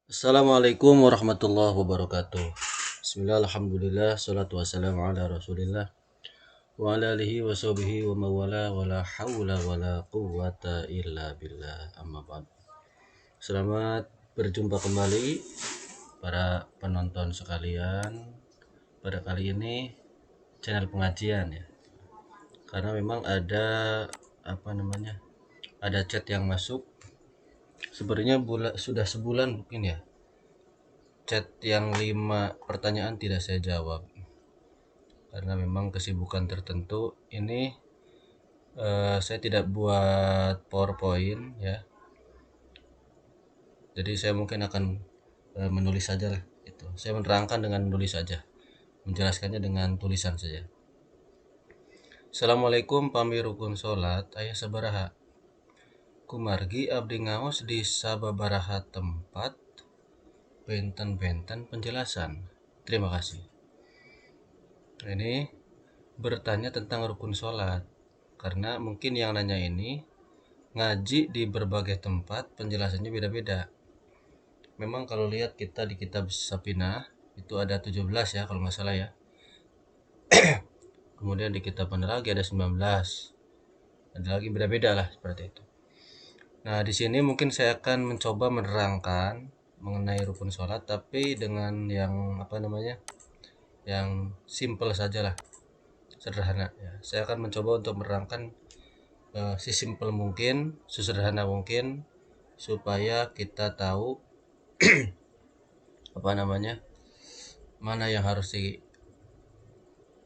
Assalamualaikum warahmatullahi wabarakatuh. Bismillah, alhamdulillah, salatu wassalamu ala rasulillah wa ala alihi wa sahbihi wa mawala wa la hawla wa la quwwata illa billah amma ba'd. Selamat berjumpa kembali para penonton sekalian. Pada kali ini channel pengajian ya. Karena memang ada ada chat yang masuk. Sebenarnya sudah sebulan mungkin ya. Chat yang 5 pertanyaan tidak saya jawab karena memang kesibukan tertentu. Ini saya tidak buat PowerPoint ya, jadi saya mungkin akan menulis saja lah itu. Saya menerangkan dengan menulis saja, menjelaskannya dengan tulisan saja. Assalamualaikum pami rukun sholat ayah sabaraha kumargi abdi ngaos di sababaraha tempat benten-benten penjelasan. Terima kasih. Ini bertanya tentang rukun sholat, karena mungkin yang nanya ini ngaji di berbagai tempat penjelasannya beda-beda. Memang kalau lihat kita di kitab Sapinah itu ada 17 ya kalau nggak salah ya. Kemudian di kitab mana lagi ada 19. Ada lagi beda-beda lah seperti itu. Nah, di sini mungkin saya akan mencoba menerangkan mengenai rukun sholat tapi dengan yang simple saja lah, sederhana ya. Saya akan mencoba untuk menerangkan sesimpel mungkin, sesederhana mungkin supaya kita tahu mana yang harus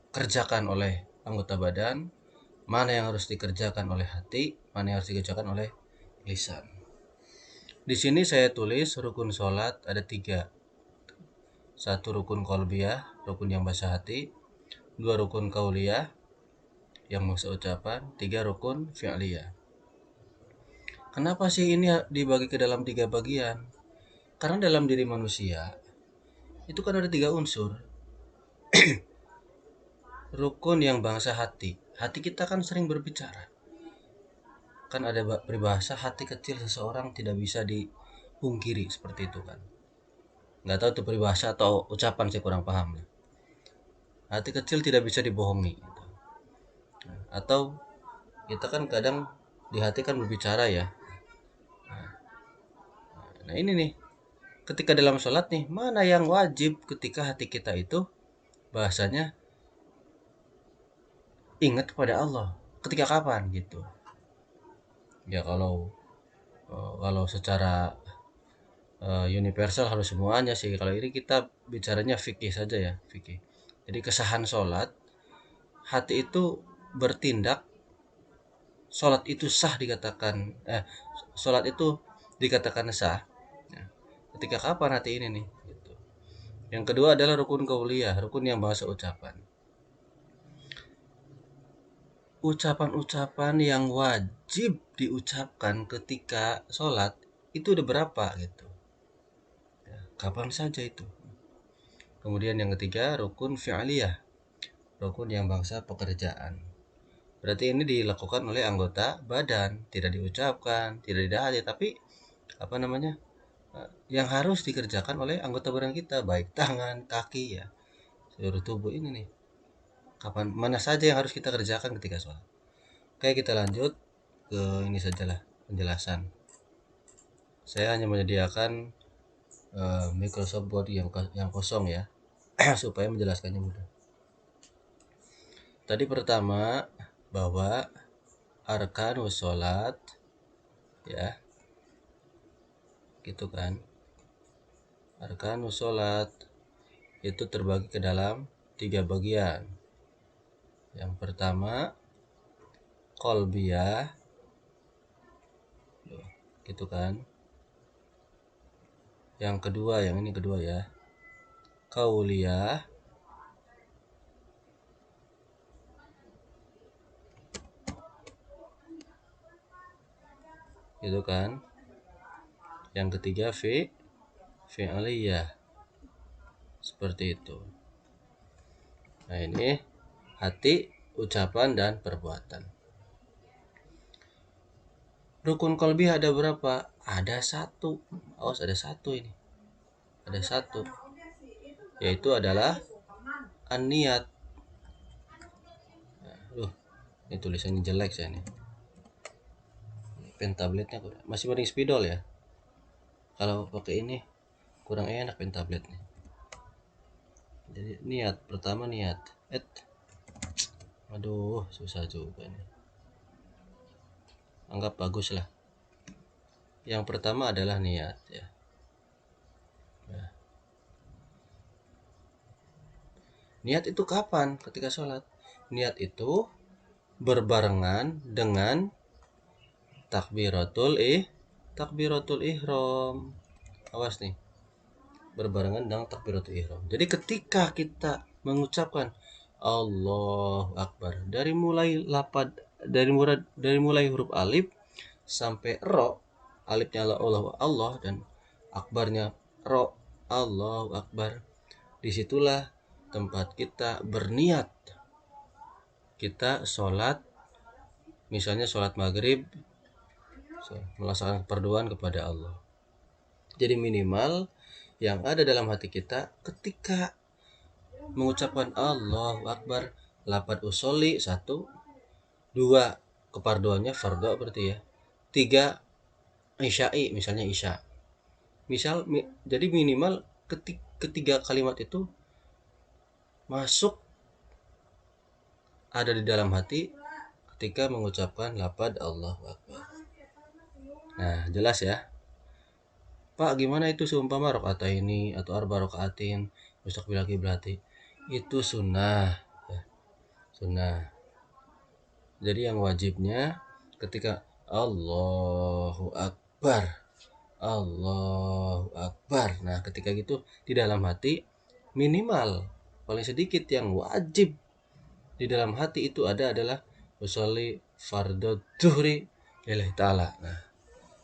dikerjakan oleh anggota badan, mana yang harus dikerjakan oleh hati, mana yang harus dikerjakan oleh lisan. Di sini saya tulis rukun sholat ada 3. 1 rukun qalbiyah, rukun yang bahasa hati. 2 rukun qauliyah, yang bahasa ucapan. 3 rukun fi'liyah. Kenapa sih ini dibagi ke dalam 3 bagian? Karena dalam diri manusia itu kan ada 3 unsur. Rukun yang bahasa hati. Hati kita kan sering berbicara. Kan ada peribahasa hati kecil seseorang tidak bisa dipungkiri, seperti itu kan. Nggak tahu itu peribahasa atau ucapan, saya kurang paham. Hati kecil tidak bisa dibohongi. Atau kita kan kadang di hati kan berbicara ya. Nah ini nih, ketika dalam sholat nih, mana yang wajib ketika hati kita itu bahasanya ingat kepada Allah. Ketika kapan gitu. Ya kalau secara universal harus semuanya sih. Kalau ini kita bicaranya fikih saja ya, fikih. Jadi kesahan sholat, hati itu bertindak, sholat itu sah dikatakan, sholat itu dikatakan sah. Nah, ketika kapan hati ini nih? Gitu. Yang kedua adalah rukun qauliyah, rukun yang bahasa ucapan. Ucapan-ucapan yang wajib diucapkan ketika sholat itu udah berapa gitu. Kapan saja itu. Kemudian yang ketiga rukun fi'liyah, rukun yang bangsa pekerjaan. Berarti ini dilakukan oleh anggota badan, tidak diucapkan, tidak didahati, tapi yang harus dikerjakan oleh anggota badan kita, baik tangan, kaki ya, seluruh tubuh ini nih. Kapan mana saja yang harus kita kerjakan ketika sholat. Oke, kita lanjut ke ini sajalah penjelasan. Saya hanya menyediakan Microsoft Word yang kosong ya, supaya menjelaskannya mudah. Tadi pertama bahwa arkanus sholat ya, gitu kan. Arkanus sholat itu terbagi ke dalam 3 bagian. Yang pertama qalbiyah, gitu kan. Yang kedua, yang ini kedua ya, qauliyah. Gitu kan. Yang ketiga fi'liyah. Seperti itu. Nah, ini hati, ucapan dan perbuatan. Rukun qalbiyah ada berapa? Ada 1. Awas, ada 1 ini. ada satu, yaitu adalah an-niat. Ini tulisannya jelek saya nih. Pen tabletnya masih mending spidol ya. Kalau pakai ini kurang enak pen tablet nih. Jadi niat pertama niat. Aduh, susah juga nih. Anggap bagus lah. Yang pertama adalah niat ya. Nah, niat itu kapan? Ketika sholat. Niat itu berbarengan dengan takbiratul ihram. Awas nih. Berbarengan dengan takbiratul ihram. Jadi ketika kita mengucapkan Allahu Akbar dari mulai huruf alif sampai ro, alifnya Allah dan akbarnya ro, Allahu Akbar. Disitulah tempat kita berniat. Kita sholat, misalnya sholat maghrib, melaksanakan perdoaan kepada Allah. Jadi minimal yang ada dalam hati kita ketika mengucapkan Allahu Akbar, lafaz usolli 1, 2 keparduannya fardhu berarti ya, 3 isya'i misalnya isya. Jadi minimal ketiga kalimat itu masuk ada di dalam hati ketika mengucapkan lafaz Allahu Akbar. Nah, jelas ya. Pak, gimana itu seumpama rakaat ini atau arba rakaatin mustaqbil kiblati? Itu sunnah ya. Sunnah. Jadi yang wajibnya ketika Allahu Akbar, Allahu Akbar. Nah, ketika gitu di dalam hati minimal paling sedikit yang wajib di dalam hati itu adalah usolli fardhu dhuhri lillahi ta'ala. Nah,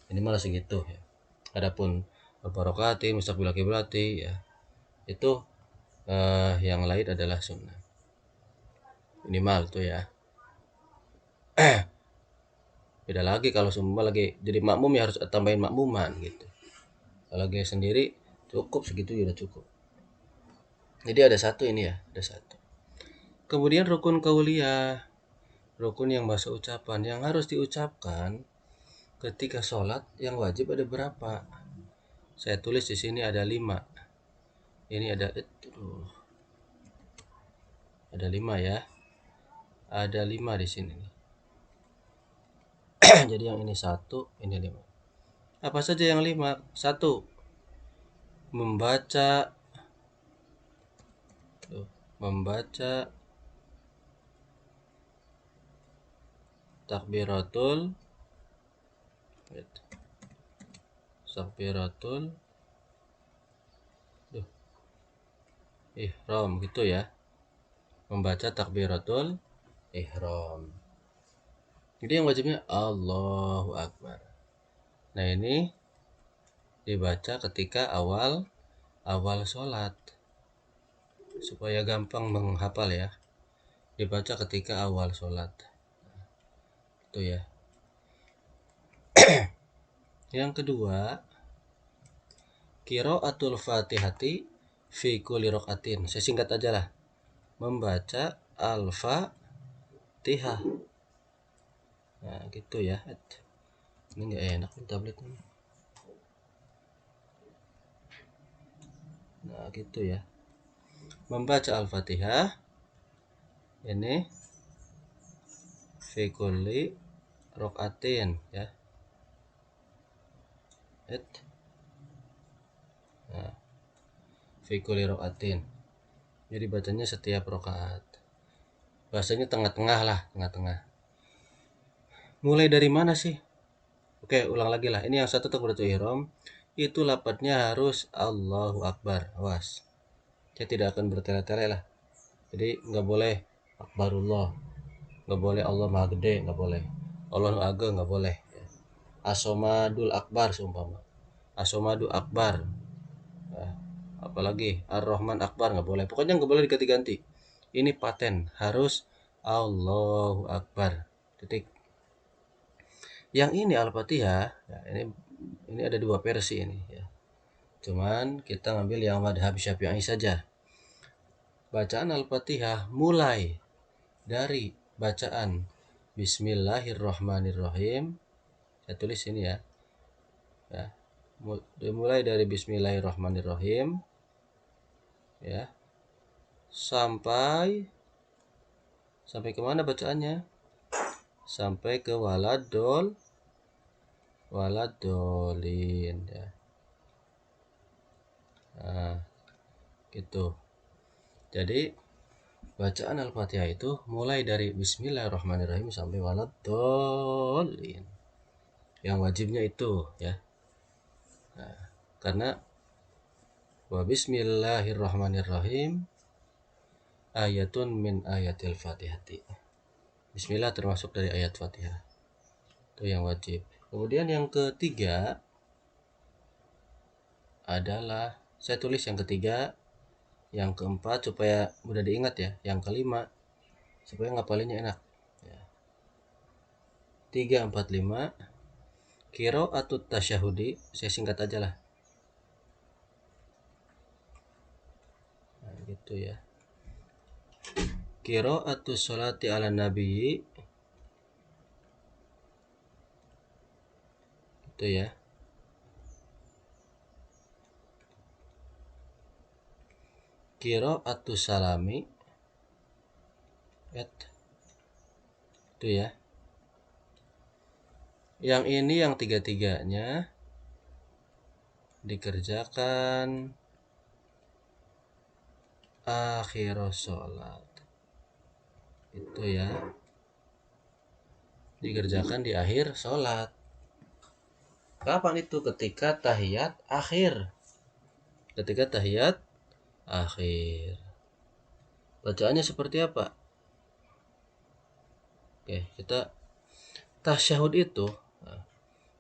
minimal segitu ya. Adapun barokati mustaqbil kiblati ya itu yang lain adalah sunnah. Minimal tuh ya. Beda lagi kalau semua lagi jadi makmum ya harus tambahin makmuman gitu. Kalau lagi sendiri cukup segitu ya udah cukup. Jadi ada satu ini ya, ada satu. Kemudian rukun qauliyah, rukun yang bahasa ucapan yang harus diucapkan ketika sholat yang wajib ada berapa? Saya tulis di sini ada 5. Ini ada 5 ya. Ada 5 di sini. Jadi yang ini 1, ini 5. Apa saja yang 5? 1. Membaca takbiratul ihram gitu ya. Membaca takbiratul ihram. Jadi yang wajibnya Allahu Akbar. Nah, ini dibaca ketika awal sholat supaya gampang menghafal ya. Dibaca ketika awal sholat. Itu ya. Yang kedua, qiraatul Fatihati fi kulli rakaatin. Saya singkat aja lah. Membaca Al-Fatihah. Nah, gitu ya. Ini enggak enak tablet ini. Nah, gitu ya. Membaca Al-Fatihah ini fi kulli rakaatin ya. Nah, fi kulli rakaatin. Jadi bacanya setiap rakaat. Bahasanya tengah-tengah lah, tengah-tengah. Mulai dari mana sih? Oke, ulang lagi lah. Ini yang satu takbiratul ihram, itu lafadznya harus Allahu Akbar. Awas. Saya tidak akan bertele-tele lah. Jadi nggak boleh Akbarullah, nggak boleh Allah Maha Gede, nggak boleh. Allah Ageng nggak boleh. Asomadul Akbar seumpama. Asomadu Akbar. Nah, apalagi Ar-Rahman Akbar nggak boleh. Pokoknya nggak boleh diganti-ganti. Ini paten harus Allahu Akbar. Titik. Yang ini Al-Fatihah, ya, ini ada 2 versi ini ya. cuman kita ngambil yang madhab Syafi'i saja. Bacaan Al-Fatihah mulai dari bacaan Bismillahirrahmanirrahim. Saya tulis ini ya. Mulai dari Bismillahirrahmanirrahim ya. Sampai kemana bacaannya? Sampai ke waladolin ya. Nah, gitu. Jadi bacaan Al-Fatihah itu mulai dari Bismillahirrahmanirrahim sampai waladolin. Yang wajibnya itu ya. Nah, karena wa Bismillahirrahmanirrahim ayatun min ayatil Fatihati. Bismillah termasuk dari ayat Fatihah. Itu yang wajib. Kemudian yang ketiga adalah, saya tulis yang ketiga, yang keempat supaya mudah diingat ya, yang kelima supaya ngapalinnya enak ya. 3, 4, 5 qiraatut tasyahudi, saya singkat aja lah. Nah, gitu ya. Qiraatus sholati ala nabi itu ya. Qiraatus salami itu ya. Yang ini yang tiga-tiganya dikerjakan akhir sholat itu ya, dikerjakan di akhir sholat. Kapan itu? Ketika tahiyat akhir. Bacaannya seperti apa? Oke, kita tasyahud itu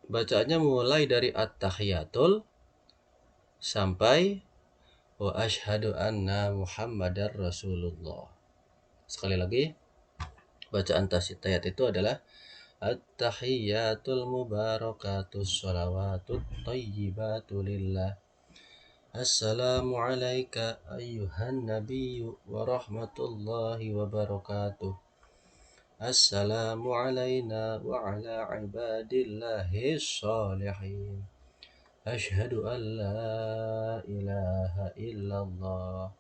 bacaannya mulai dari at-tahiyatul sampai wa asyhadu anna Muhammadar Rasulullah. Sekali lagi, bacaan tahiyat itu adalah at-tahiyatul mubarakatus sholawatut thayyibatu lillah. Assalamu alayka ayyuhan nabiyyu wa rahmatullahi wa barakatuh. Assalamu alayna wa ala ibadillahi sholihin. Asyhadu an la ilaha illallah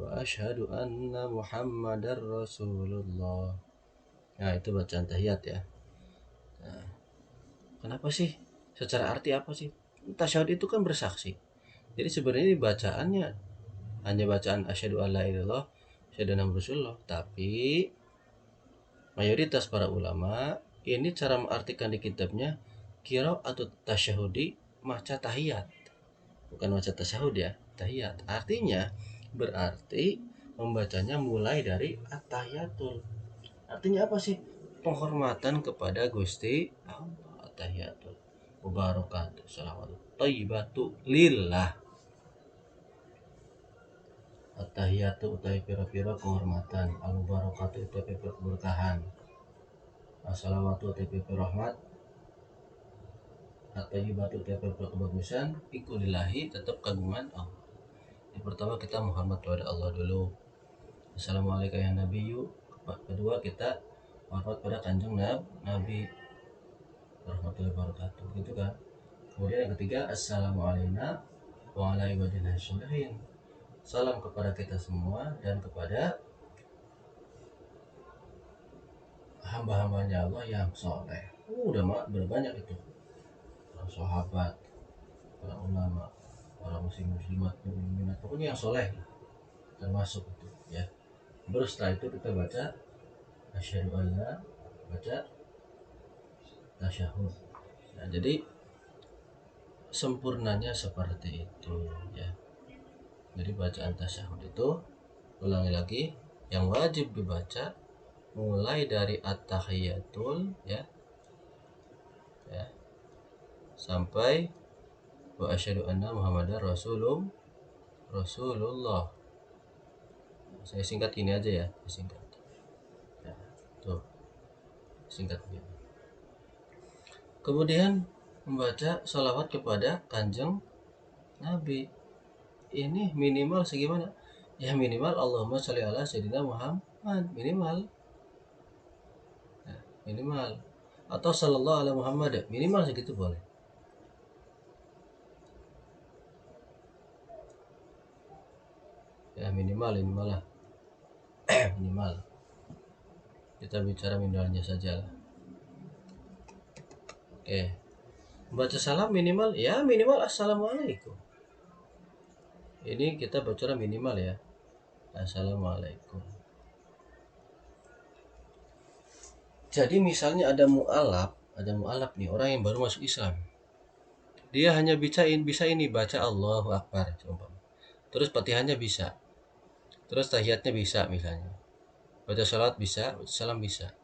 wa asyhadu anna Muhammadar Rasulullah. Nah, itu bacaan tahiyat ya. Nah, kenapa sih? Secara arti apa sih? Tasyahud itu kan bersaksi. Jadi sebenarnya ini bacaannya hanya bacaan asyhadu an la ilaha illallah, asyhadu anna Rasulullah. Tapi mayoritas para ulama ini cara mengartikan di kitabnya qiraatut tasyahudi maca tahiyat. Bukan maca tasyahud ya, tahiyat. Artinya berarti membacanya mulai dari at-tahiyatul. Artinya apa sih? Penghormatan kepada Gusti Allah. At-tahiyatul mubarakatuh shalawatut thayyibatu lillah. At-tahiyatu utawi pira-pira penghormatan, al-mubarakatuh utawi pira keberkahan, as-salawatu utawi pira rahmat, at-tayyibatu utawi pira kebagusan, iku lillahi tetap kagungan Allah. Yang pertama kita menghormat kepada Allah dulu. Assalamualaikum ya nabiyyu. Kedua kita hormat pada kanjeng Nabi warahmatullahi wabarakatuh, gitu kan. Kemudian yang ketiga, assalamualaikum wa ala ibadillahi sholihin. Salam kepada kita semua dan kepada hamba-hambanya Allah yang soleh. Udah berbanyak itu. Para sahabat, para ulama, para muslimat, pokoknya yang soleh termasuk itu ya. Terus setelah itu kita baca asyhadu alla, baca tasyahud. Nah, jadi sempurnanya seperti itu ya. Jadi bacaan tasyahud itu, ulangi lagi, yang wajib dibaca mulai dari at-tahiyatul ya sampai wa asyhadu anna Muhammadar Rasulullah. Saya singkat ini aja ya, singkat. Ya, tuh. Singkat begini. Kemudian membaca sholawat kepada Kanjeng Nabi. Ini minimal segimana? Ya minimal Allahumma sholli ala sayyidina Muhammad, minimal. Nah, minimal. Atau sallallahu ala Muhammad, minimal segitu boleh. Ya minimal minimal lah. Minimal. Kita bicara minimalnya saja lah. Oke. Baca salam minimal, ya minimal assalamualaikum. Ini kita bicara minimal ya. Assalamualaikum. Jadi misalnya ada mu'alaf nih, orang yang baru masuk Islam. Dia hanya bisa ini baca Allahu Akbar, terus Fatihahnya bisa, terus tahiyatnya bisa misalnya. Baca salat bisa, baca salam bisa.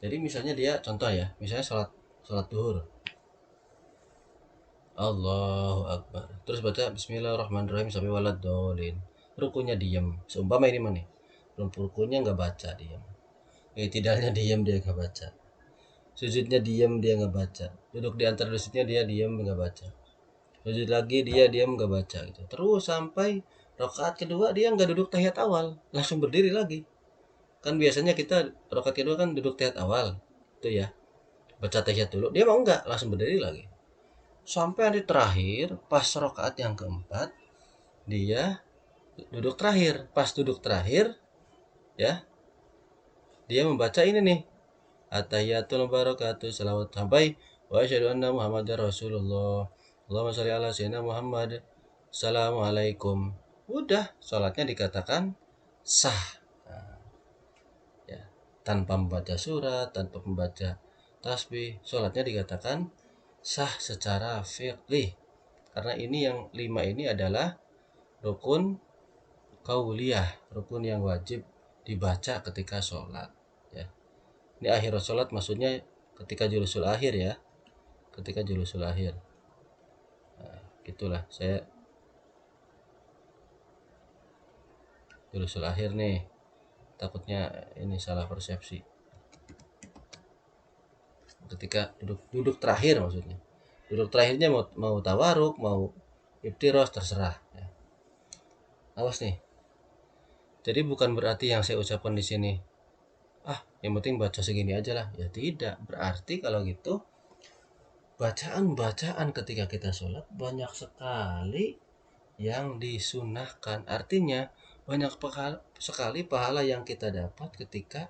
Jadi misalnya dia contoh ya, misalnya salat duhur. Allahu Akbar. Terus baca Bismillahirrahmanirrahim sampai waladhdallin. Rukunya diam. Seumpama ini mana? Rukunya nggak baca, diam. Tidaknya diam, dia nggak baca. Sujudnya diam, dia nggak baca. Duduk di antara sujudnya dia diam, nggak baca. Sujud lagi dia diam, nggak baca gitu. Terus sampai rakaat kedua dia nggak duduk tahiyat awal, langsung berdiri lagi. Kan biasanya kita rakaat kedua kan duduk tahiyat awal, itu ya. Baca tahiyat dulu, dia mau nggak, langsung berdiri lagi. Sampai hari terakhir, pas rakaat yang keempat, dia duduk terakhir. Pas duduk terakhir, ya, dia membaca ini nih, At-tahiyatul barakatuh, salawat sampai wa asyhadu anna Muhammadar Rasulullah. Allahumma sholli ala sayyidina Muhammad. Assalamualaikum. Udah, sholatnya dikatakan sah. Nah, ya, tanpa membaca surat, tanpa membaca tasbih, sholatnya dikatakan sah secara fiqih. Karena ini yang 5 ini adalah rukun qauliyah, rukun yang wajib dibaca ketika sholat. Ya. Ini akhir sholat maksudnya ketika julusul akhir ya, ketika julusul akhir. Nah, gitulah, saya julusul akhir nih, takutnya ini salah persepsi. Ketika duduk terakhir maksudnya, duduk terakhirnya mau tawaruk, mau iftiros, terserah ya. Awas nih. Jadi bukan berarti yang saya ucapkan di sini, yang penting baca segini aja lah, ya tidak. Berarti kalau gitu bacaan-bacaan ketika kita sholat banyak sekali yang disunahkan. Artinya banyak sekali pahala yang kita dapat ketika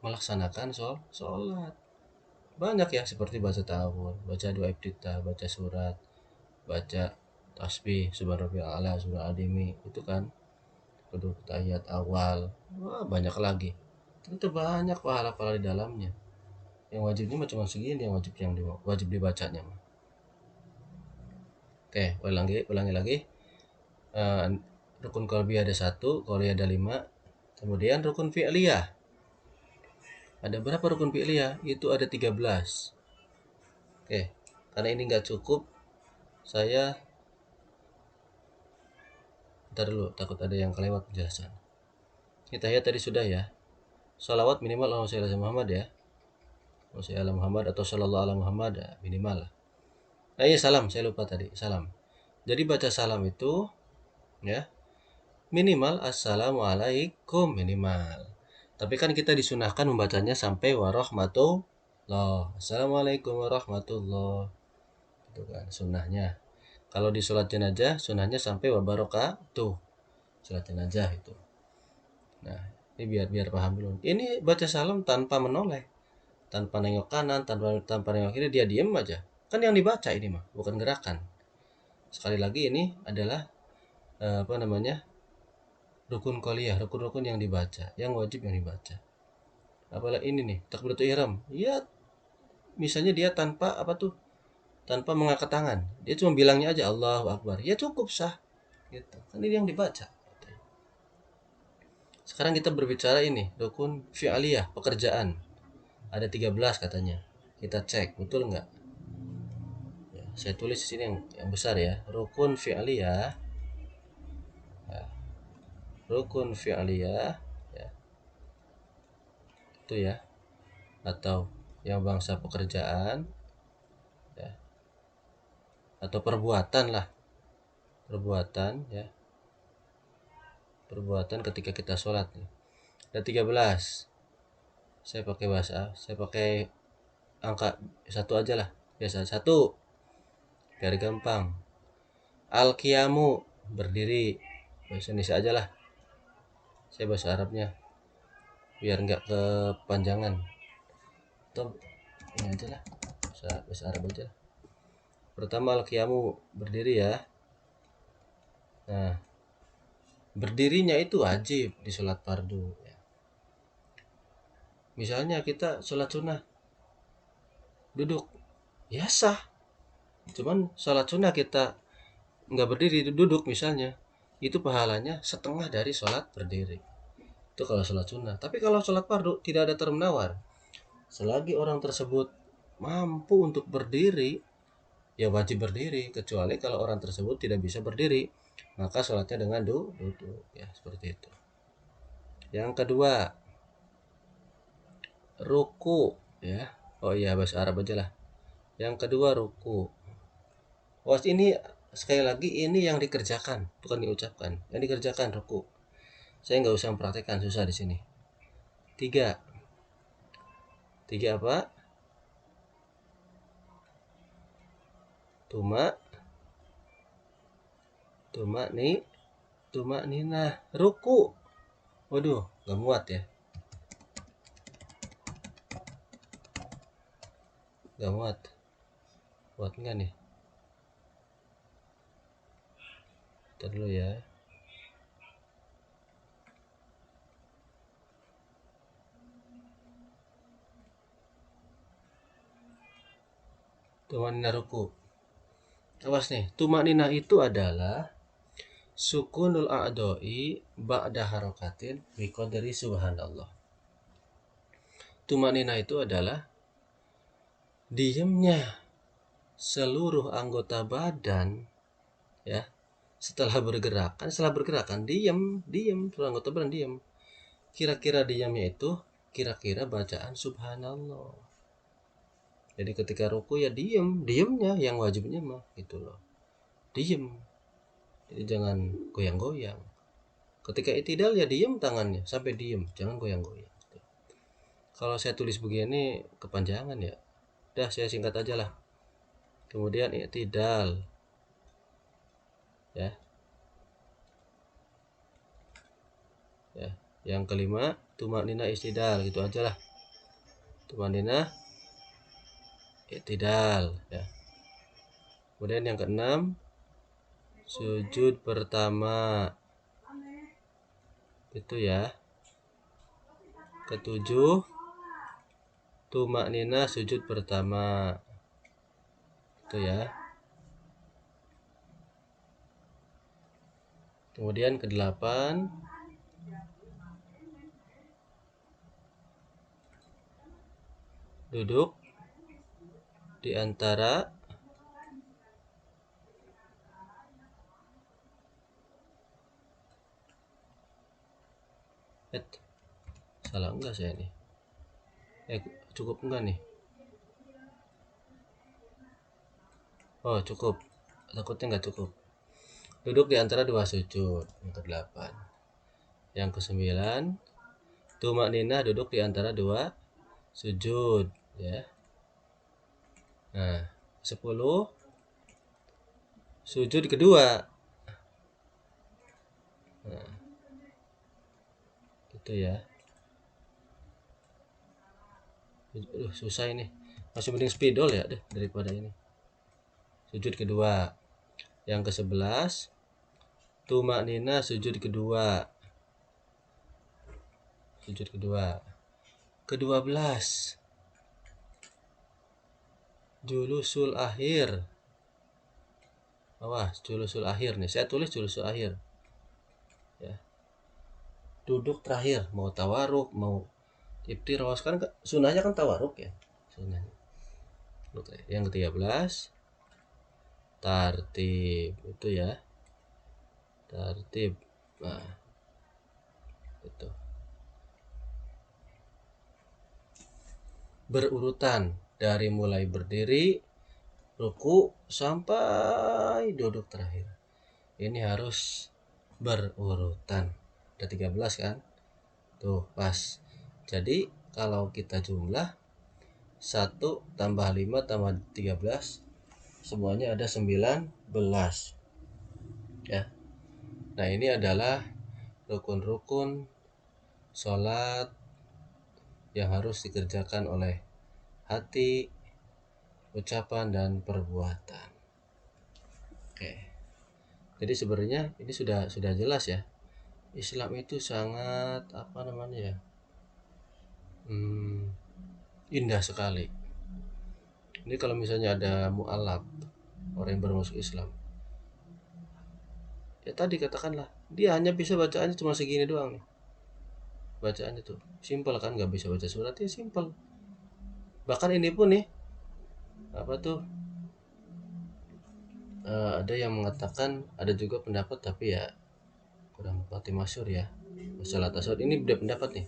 melaksanakan sholat. Banyak ya, seperti baca ta'awud, baca doa iftitah, baca surat, baca tasbih, subhanarabbiyal a'la, subhan adimi, itu kan kedua tahiyat awal. Wah, banyak lagi. Itu banyak pahala-pahala di dalamnya. Yang wajibnya cuma segini, yang wajib dibacanya. Oke, ulangi lagi. Rukun qalbi ada 1, qauli ada 5. Kemudian rukun fi'liyah. Ada berapa rukun fi'liyah? Itu ada 13. Oke, karena ini nggak cukup, saya ntar dulu, takut ada yang kelewat penjelasan. Ini tahiyat tadi sudah ya. Salawat minimal Allahumma sholli ala Muhammad ya. Allahumma sholli ala Muhammad atau sallallahu ala Muhammad ya, minimal lah. Nah iya, salam, saya lupa tadi, salam. Jadi baca salam itu ya minimal assalamualaikum, minimal. Tapi kan kita disunahkan membacanya sampai warahmatullah. Assalamualaikum warahmatullah. Itu kan sunnahnya. Kalau di sholat jenazah sunnahnya sampai wabarakatuh. Sholat jenazah itu. Nah, ini biar paham dulu. Ini baca salam tanpa menoleh, tanpa nengok kanan, tanpa nengok kiri, dia diem aja. Kan yang dibaca ini mah, bukan gerakan. Sekali lagi ini adalah rukun qauliyah, rukun-rukun yang dibaca, yang wajib yang dibaca. Apalagi ini nih, takbiratul ihram. Ya, misalnya dia tanpa mengangkat tangan. Dia cuma bilangnya aja Allahu Akbar. Ya cukup sah. Gitu. Kan ini yang dibaca. Sekarang kita berbicara ini, rukun fi'aliyah, pekerjaan. Ada 13 katanya. Kita cek, betul nggak? Ya, saya tulis di sini yang besar ya. Rukun fi'aliyah. Ya. Rukun fi'aliyah ya. Itu ya. Atau yang bangsa pekerjaan ya. Atau perbuatan lah. perbuatan ya, perbuatan ketika kita sholat nih. Ada 13. Saya pakai angka satu aja lah, biasa satu biar gampang. Al-qiyamu, berdiri, bahasa Indonesia aja lah, saya bahasa Arabnya biar nggak kepanjangan, atau ini aja lah, bahasa Arab aja lah. Pertama al-qiyamu, berdiri ya. Nah, berdirinya itu wajib di sholat fardu ya. Misalnya kita sholat sunnah duduk, ya sah. Cuman sholat sunnah kita nggak berdiri, duduk misalnya, itu pahalanya setengah dari sholat berdiri. Itu kalau sholat sunnah. Tapi kalau sholat fardu tidak ada termenawar. Selagi orang tersebut mampu untuk berdiri, ya wajib berdiri. Kecuali kalau orang tersebut tidak bisa berdiri, maka sholatnya dengan duduk ya, seperti itu. Yang kedua, ruku ya. Oh iya, bahasa Arab aja lah. Yang kedua ruku. Oh, ini sekali lagi ini yang dikerjakan, bukan diucapkan. Yang dikerjakan ruku. Saya nggak usah mempraktekkan, susah di sini. Tiga apa? Tuma nina ruku. Waduh, nggak muat ya. Nggak muat. Muat nggak nih? Ntar dulu ya. Tuma nina ruku. Awas nih, tuma nina itu adalah sukunul a'doi ba'da harokatin biqadri subhanallah. Tuma nina itu adalah diamnya seluruh anggota badan ya, setelah bergerakan diam seluruh anggota badan diam. Kira-kira diamnya itu kira-kira bacaan subhanallah. Jadi ketika ruku ya diamnya yang wajibnya mah gitu loh, diam. Jadi jangan goyang-goyang. Ketika itidal ya diam tangannya sampai diam, jangan goyang-goyang. Kalau saya tulis begini kepanjangan ya, udah saya singkat aja lah. Kemudian itidal ya. Ya, yang kelima tumanina istidal, gitu aja lah. Tumanina istidal ya. Kemudian yang keenam sujud pertama itu ya. Ketujuh tumanina sujud pertama itu ya. Kemudian kedelapan duduk di antara salah enggak saya nih, cukup enggak nih? Oh cukup, takutnya enggak cukup. Duduk di antara dua sujud, yang ke-8. Yang ke-9 tumanina duduk di antara dua sujud ya. Nah 10 sujud kedua. Nah, gitu ya. Susah ini, masih mending spidol ya deh daripada ini. Sujud kedua. Yang ke-11 tumanina sujud kedua. Sujud kedua. Ke-12 julusul akhir. Awas, julusul akhir nih. Saya tulis julusul akhir. Ya. Duduk terakhir, mau tawaruk, mau iftiros, kan sunahnya kan tawaruk ya. Sunahnya. Yang ke-13 tartib itu ya. Tartib. Nah, itu. Berurutan dari mulai berdiri, ruku sampai duduk terakhir. ini harus berurutan. Ada 13 kan? Tuh, pas. Jadi kalau kita jumlah 1 tambah 5 tambah 13, semuanya ada 19 ya. Nah, ini adalah rukun-rukun sholat yang harus dikerjakan oleh hati, ucapan, dan perbuatan. Oke. Jadi sebenarnya ini sudah jelas ya. Islam itu sangat indah sekali. Ini kalau misalnya ada mu'alaf, orang yang baru masuk Islam, ya tadi katakanlah dia hanya bisa bacaannya cuma segini doang nih. Bacaannya tuh simpel kan, nggak bisa baca suratnya simpel. Bahkan ini pun nih apa tuh ada yang mengatakan, ada juga pendapat tapi ya kurang pati masyhur ya, masalah tasawuf ini beda pendapat nih,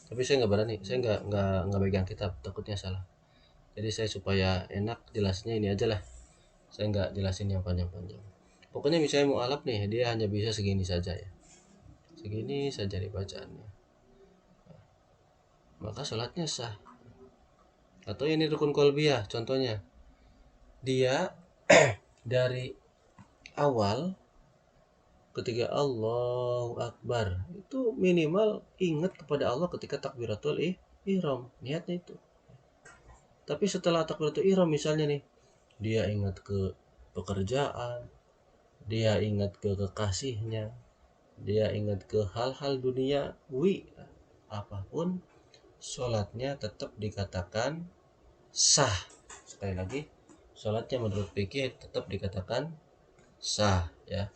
tapi saya nggak berani, saya nggak pegang kitab, takutnya salah. Jadi saya supaya enak jelasnya ini aja lah, saya nggak jelasin yang panjang-panjang. Pokoknya misalnya mu'alaf nih, dia hanya bisa segini saja ya, segini saja nih bacaannya, maka sholatnya sah. Atau ini rukun qalbiyah contohnya, dia dari awal ketika Allahu Akbar itu minimal ingat kepada Allah ketika takbiratul ihram, niatnya itu. Tapi setelah takbiratul ihram misalnya nih, dia ingat ke pekerjaan, dia ingat ke kekasihnya, dia ingat ke hal-hal duniawi, apapun, sholatnya tetap dikatakan sah. Sekali lagi, sholatnya menurut fikih tetap dikatakan sah ya.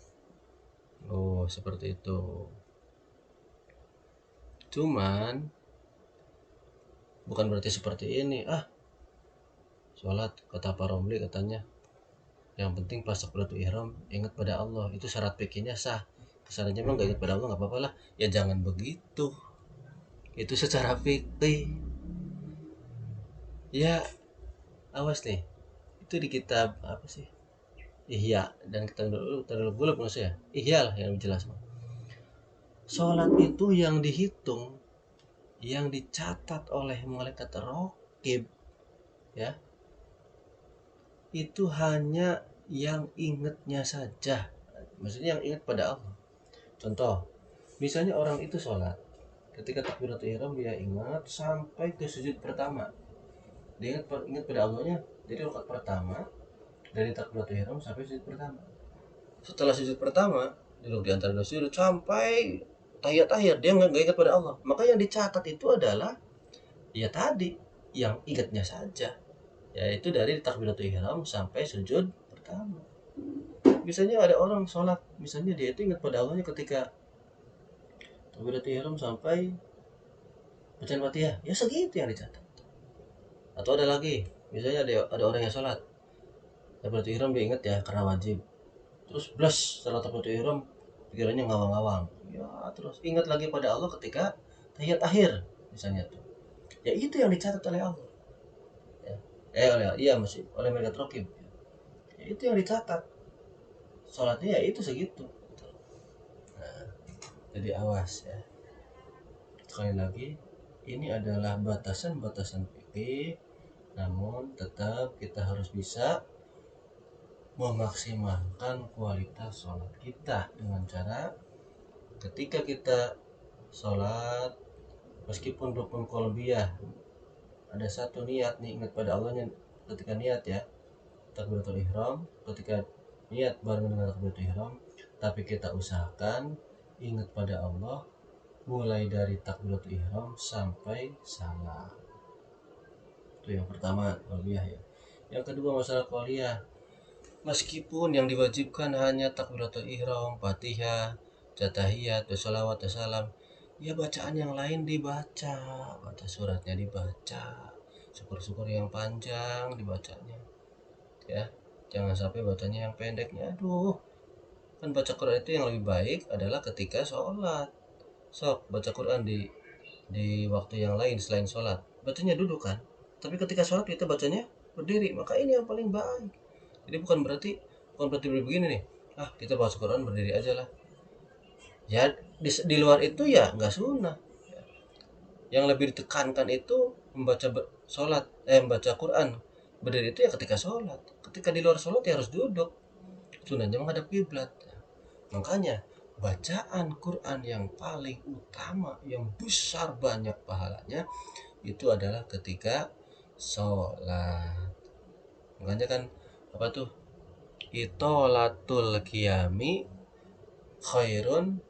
Oh, seperti itu. Cuman bukan berarti seperti ini. Sholat kata Pak Romli katanya, yang penting pas takbiratul ihram ingat pada Allah, itu syarat fikihnya sah. Syaratnya memang gak ingat pada Allah nggak apa-apa lah. Ya jangan begitu. Itu secara fikih. Ya awas nih. Itu di kitab apa sih? Ihya, dan kita dulu buluk maksudnya. Ihya lah yang jelas. Sholat itu yang dihitung, yang dicatat oleh malaikat raqib ya, itu hanya yang ingatnya saja, maksudnya yang ingat pada Allah. Contoh, misalnya orang itu sholat, ketika takbiratul ihram dia ingat sampai ke sujud pertama, dia ingat pada Allahnya. Jadi rakaat pertama dari takbiratul ihram sampai sujud pertama. Setelah sujud pertama, duduk di antara dua sujud sampai tahiyat dia nggak ingat pada Allah. Maka yang dicatat itu adalah ya tadi yang ingatnya saja, yaitu dari takbiratul ihram sampai sujud pertama. Misalnya ada orang sholat, misalnya dia itu ingat pada Allahnya ketika takbiratul ihram sampai bacaan Fatihah, ya segitu yang dicatat. Atau ada lagi, misalnya ada orang yang sholat takbiratul ihram dia ingat ya karena wajib, terus bless setelah takbiratul ihram pikirannya ngawang-ngawang, ya terus ingat lagi pada Allah ketika tahiyat akhir misalnya tuh, ya itu yang dicatat oleh Allah ya. Oleh malaikat raqib, ya itu yang dicatat sholatnya, ya itu segitu. Nah, jadi awas ya, sekali lagi ini adalah batasan-batasan fikih, namun tetap kita harus bisa memaksimalkan kualitas sholat kita dengan cara ketika kita sholat, meskipun rukun qalbiyah ada satu niat nih, ingat pada Allahnya ketika niat ya takbiratul ihram, ketika niat bareng dengan takbiratul ihram, tapi kita usahakan ingat pada Allah mulai dari takbiratul ihram sampai salam. Itu yang pertama qalbiyah ya. Yang kedua masalah qauliyah, meskipun yang diwajibkan hanya takbiratul ihram, Fatihah, tahiyat, sholawat, salam, ya bacaan yang lain dibaca, baca suratnya dibaca, syukur-syukur yang panjang dibacanya ya, jangan sampai bacanya yang pendeknya. Aduh, kan baca Quran itu yang lebih baik adalah ketika sholat. Sok baca Quran di waktu yang lain selain sholat, bacanya duduk kan, tapi ketika sholat kita bacanya berdiri, maka ini yang paling baik. Jadi bukan berarti begini nih, kita baca Quran berdiri aja lah. Ya di luar itu ya nggak sunnah. Yang lebih ditekankan itu membaca Quran berdiri itu ya ketika sholat. Ketika di luar sholat ya harus duduk. Sunnahnya menghadap kiblat. Makanya bacaan Quran yang paling utama, yang besar banyak pahalanya itu adalah ketika sholat. Makanya kan apa tuh, itolatul qiyami khairun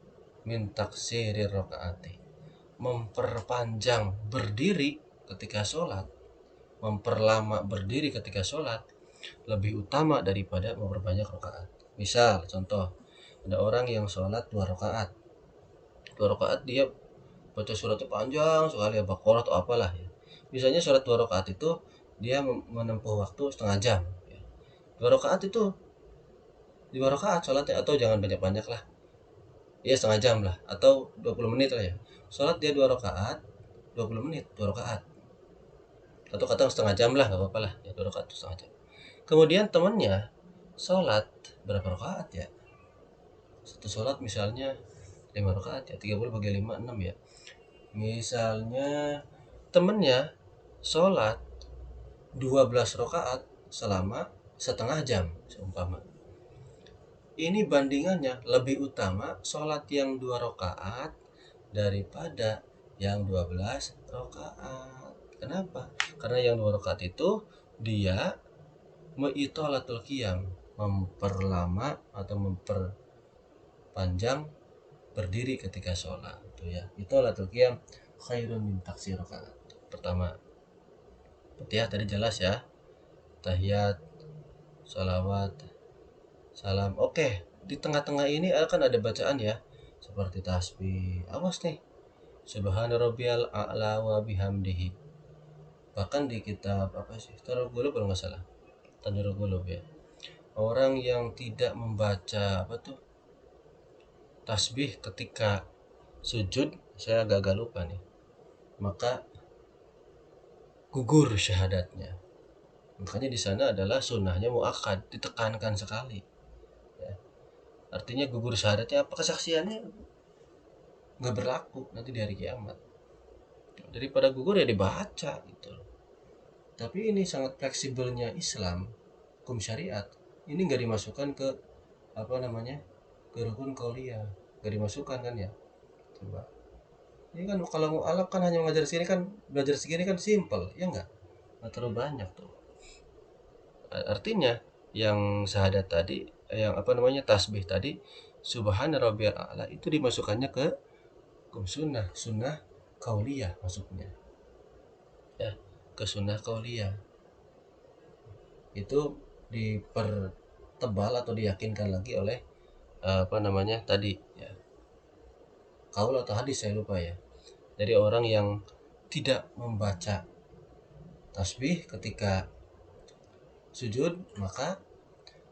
min taksiri rakaati. Memperpanjang berdiri ketika sholat, memperlama berdiri ketika sholat lebih utama daripada memperbanyak rakaat. Misal contoh, ada orang yang sholat 2 rakaat, dia baca suratnya panjang sekali ya, Baqarah atau apalah ya. Misalnya sholat 2 rakaat itu dia menempuh waktu setengah jam ya. 2 rakaat itu 2 rakaat sholatnya, atau jangan banyak-banyak lah ya, setengah jam lah atau 20 menit lah ya. Sholat dia 2 rakaat 20 menit 2 rakaat, atau kata setengah jam lah, nggak apa-apa lah ya, 2 rakaat itu setengah jam. Kemudian temennya sholat berapa rakaat ya, satu sholat misalnya 5 rakaat ya, 30 bagi 5 6 ya. Misalnya temennya sholat 12 rakaat selama setengah jam seumpama. Ini bandingannya lebih utama sholat yang 2 rakaat daripada yang 12 rakaat. Kenapa? Karena yang 2 rakaat itu dia meitolatul qiyam, memperlama atau memperpanjang berdiri ketika sholat itu ya. Itolatul qiyam khairun min taksir rakaat. Pertama, Fatihah tadi jelas ya, tahiyat, salawat, salam. Oke, di tengah-tengah ini akan ada bacaan ya, seperti tasbih. Awas nih, subhana rabbiyal a'la wa bihamdihi. Bahkan di kitab apa sih, Tarul Qulub kalau nggak salah, Tanjurul Qulub ya, orang yang tidak membaca apa tuh tasbih ketika sujud, saya agak lupa nih, maka gugur syahadatnya. Makanya di sana adalah sunnahnya muakkad, ditekankan sekali ya. Artinya gugur syahadatnya apa, kesaksiannya nggak berlaku nanti di hari kiamat. Daripada gugur ya dibaca gitu. Tapi ini sangat fleksibelnya Islam, hukum syariat. Ini nggak dimasukkan ke apa namanya, ke rukun qauliyah, nggak dimasukkan kan ya. Coba. Ini kan kalau mu'alaf kan hanya mengajar segini kan, belajar segini kan simple, ya nggak terlalu banyak tuh. Artinya yang syahadat tadi, yang apa namanya tasbih tadi, subhana rabbiyal a'la, itu dimasukkannya ke hukum sunnah qauliyah masuknya ya, ke sunnah qauliyah. Itu dipertebal atau diyakinkan lagi oleh apa namanya tadi ya, kaul atau hadis saya lupa ya, dari orang yang tidak membaca tasbih ketika sujud maka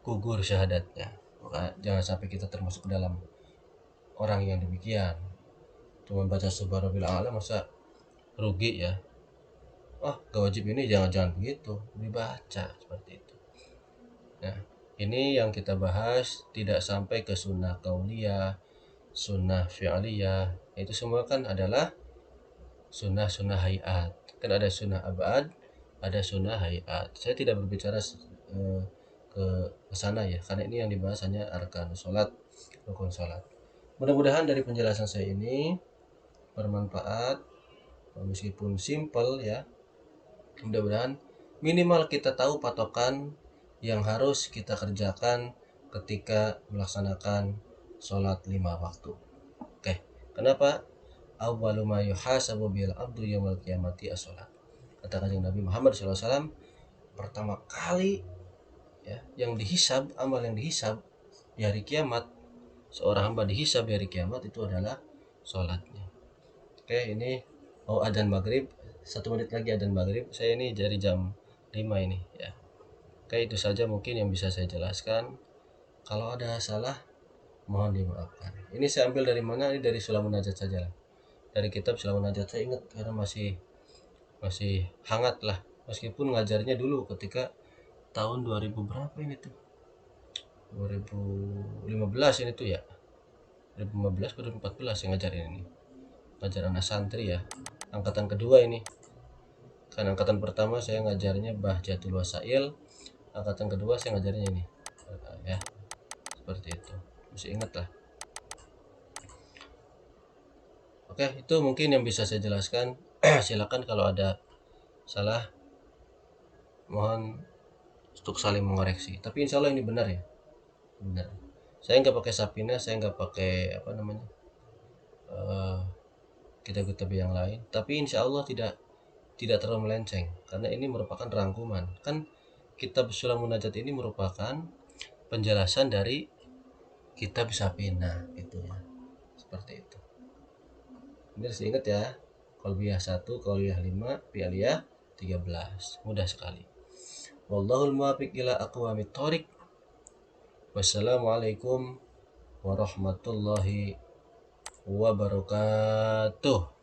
gugur syahadatnya. Maka jangan sampai kita termasuk ke dalam orang yang demikian, cuma baca subhanallah a'la masa rugi ya. Gak wajib ini, jangan begitu, dibaca seperti itu. Nah, ini yang kita bahas, tidak sampai ke sunnah qauliyah, sunnah fi'liyah. Itu semua kan adalah sunnah hayat. Kan ada sunnah abad, ada sunnah hayat. Saya tidak berbicara ke sana ya, karena ini yang dibahas hanya arkan sholat, rukun sholat. Mudah-mudahan dari penjelasan saya ini bermanfaat, meskipun simple ya. Mudah-mudahan minimal kita tahu patokan yang harus kita kerjakan ketika melaksanakan sholat 5 waktu. Oke, kenapa? Awwalu ma yuhasabu bil abdu yaumil qiyamati as-sholat. Kata Kanjeng Nabi Muhammad SAW, pertama kali ya yang dihisab, amal yang dihisab di hari kiamat, seorang hamba dihisab di hari kiamat itu adalah sholatnya. Oke, ini mau adzan maghrib, 1 menit lagi adzan maghrib. Saya ini dari jam 5 ini ya. Oke, itu saja mungkin yang bisa saya jelaskan. Kalau ada salah mohon dimaafkan. Ini saya ambil dari mana? Ini dari Sulamun Najat saja lah. Dari kitab Sulamun Najat, saya ingat karena masih hangat lah. Meskipun ngajarnya dulu ketika tahun 2000 berapa ini tuh, 2015 ini tuh ya, 2015 atau 2014 yang ngajarin ini, ngajar anak santri ya, angkatan kedua ini. Kan angkatan pertama saya ngajarnya Bahjatul Wasail, angkatan kedua saya ngajarnya ini ya, seperti itu, masih ingat lah. Oke, itu mungkin yang bisa saya jelaskan. Silakan kalau ada salah, mohon untuk saling mengoreksi, tapi insya Allah ini benar ya, benar. Saya nggak pakai Sapina, saya nggak pakai apa namanya eh, kitab-kitab yang lain, tapi insya Allah tidak terlalu melenceng karena ini merupakan rangkuman. Kan kitab Sulam Munajat ini merupakan penjelasan dari kitab Sapina gitu ya, seperti itu. Ini harus diingat ya, Qalbiyah 1, Qalbiyah 5, Fi'liyah 13, mudah sekali. Wallahul muwaffiq ila aqwamit thoriq. Wassalamualaikum warahmatullahi wabarakatuh.